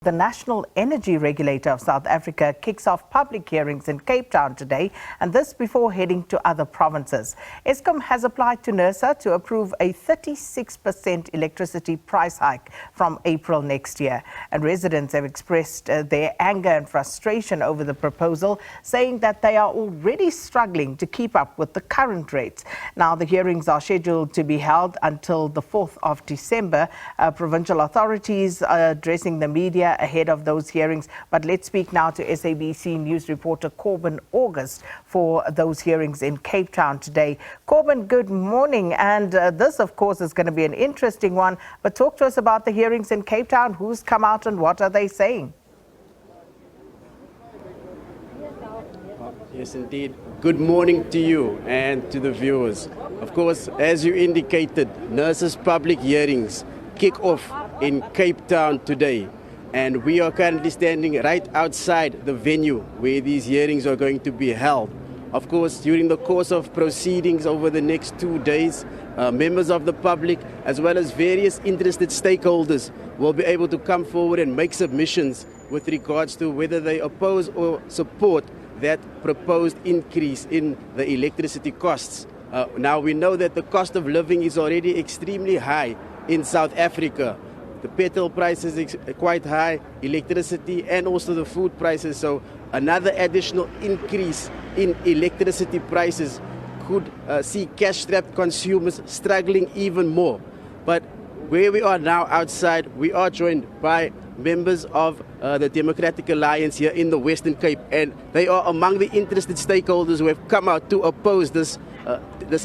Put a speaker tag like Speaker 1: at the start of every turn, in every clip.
Speaker 1: The National Energy Regulator of South Africa kicks off public hearings in Cape Town today, and this before heading to other provinces. Eskom has applied to NERSA to approve a 36% electricity price hike from April next year. And residents have expressed their anger and frustration over the proposal, saying that they are already struggling to keep up with the current rates. Now, the hearings are scheduled to be held until the 4th of December. Provincial authorities are addressing the media ahead of those hearings. But let's speak now to SABC News reporter Corbin August for those hearings in Cape Town today. Corbin, good morning. And this, of course, is going to be an interesting one. But talk to us about the hearings in Cape Town. Who's come out and what are they saying?
Speaker 2: Yes, indeed. Good morning to you and to the viewers. Of course, as you indicated, NERSA's public hearings kick off in Cape Town today. And we are currently standing right outside the venue where these hearings are going to be held. Of course, during the course of proceedings over the next 2 days, members of the public as well as various interested stakeholders will be able to come forward and make submissions with regards to whether they oppose or support that proposed increase in the electricity costs. Now, we know that the cost of living is already extremely high in South Africa. The petrol prices is quite high, electricity and also the food prices. So another additional increase in electricity prices could see cash-strapped consumers struggling even more. But where we are now outside, we are joined by members of the Democratic Alliance here in the Western Cape, and they are among the interested stakeholders who have come out to oppose this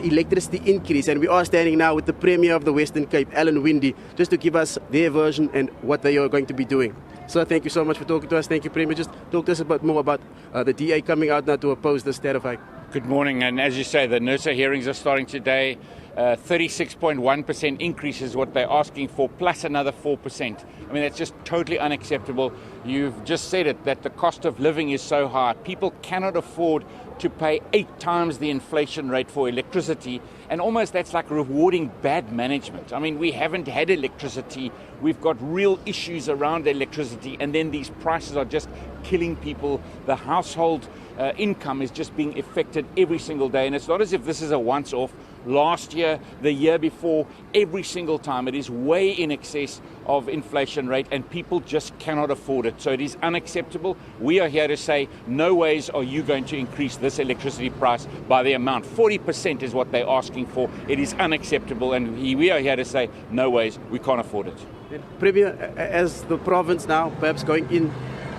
Speaker 2: electricity increase. And we are standing now with the Premier of the Western Cape, Alan Winde, just to give us their version and what they are going to be doing. So thank you so much for talking to us. Thank you, Premier. Just talk to us more about the DA coming out now to oppose this tariff hike.
Speaker 3: Good morning, and as you say, the NERSA hearings are starting today. 36.1% increase is what they're asking for, plus another 4%. I mean, that's just totally unacceptable. You've just said it, that the cost of living is so high. People cannot afford to pay 8 times the inflation rate for electricity, and almost that's like rewarding bad management. I mean, we haven't had electricity. We've got real issues around electricity, and then these prices are just killing people. The household income is just being affected every single day, and it's not as if this is a once-off. Last year, the year before, every single time, it is way in excess of inflation rate, and people just cannot afford it. So it is unacceptable. We are here to say, no ways are you going to increase this electricity price by the amount. 40% is what they're asking for. It is unacceptable, and we are here to say, no ways, we can't afford it.
Speaker 2: Premier, as the province now perhaps going in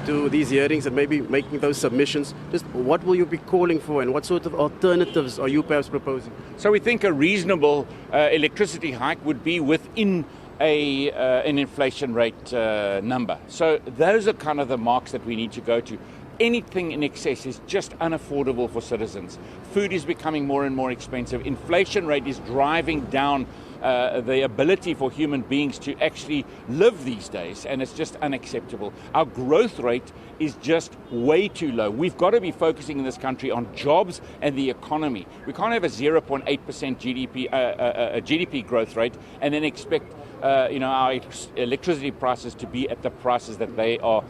Speaker 2: to these hearings and maybe making those submissions, just what will you be calling for and what sort of alternatives are you perhaps proposing?
Speaker 3: So we think a reasonable electricity hike would be within an inflation rate number. So those are kind of the marks that we need to go to. Anything in excess is just unaffordable for citizens. Food is becoming more and more expensive. Inflation rate is driving down the ability for human beings to actually live these days, and it's just unacceptable. Our growth rate is just way too low. We've got to be focusing in this country on jobs and the economy. We can't have a 0.8% GDP growth rate and then expect our electricity prices to be at the prices that they are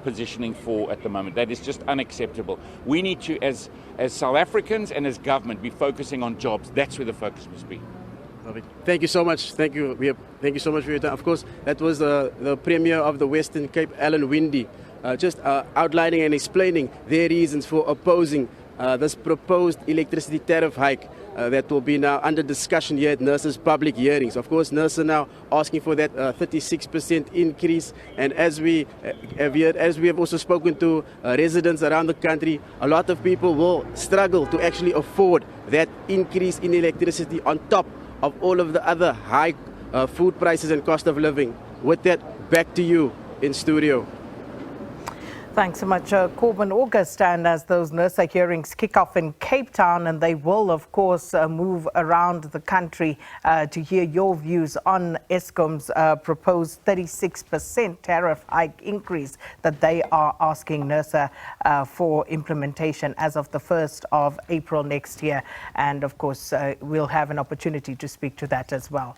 Speaker 3: positioning for at the moment. That is just unacceptable. We need to, as South Africans and as government, be focusing on jobs. That's where the focus must be.
Speaker 2: Thank you so much. Thank you. Thank you so much for your time. Of course, that was the Premier of the Western Cape, Alan Winde, just outlining and explaining their reasons for opposing this proposed electricity tariff hike that will be now under discussion here at NERSA's public hearings. Of course, NERSA now asking for that 36% increase. And as we have also spoken to residents around the country, a lot of people will struggle to actually afford that increase in electricity on top of all of the other high food prices and cost of living. With that, back to you in studio.
Speaker 1: Thanks so much, Corbin August. And as those NERSA hearings kick off in Cape Town, and they will, of course, move around the country to hear your views on Eskom's proposed 36% tariff hike increase that they are asking NERSA for implementation as of the 1st of April next year. And, of course, we'll have an opportunity to speak to that as well.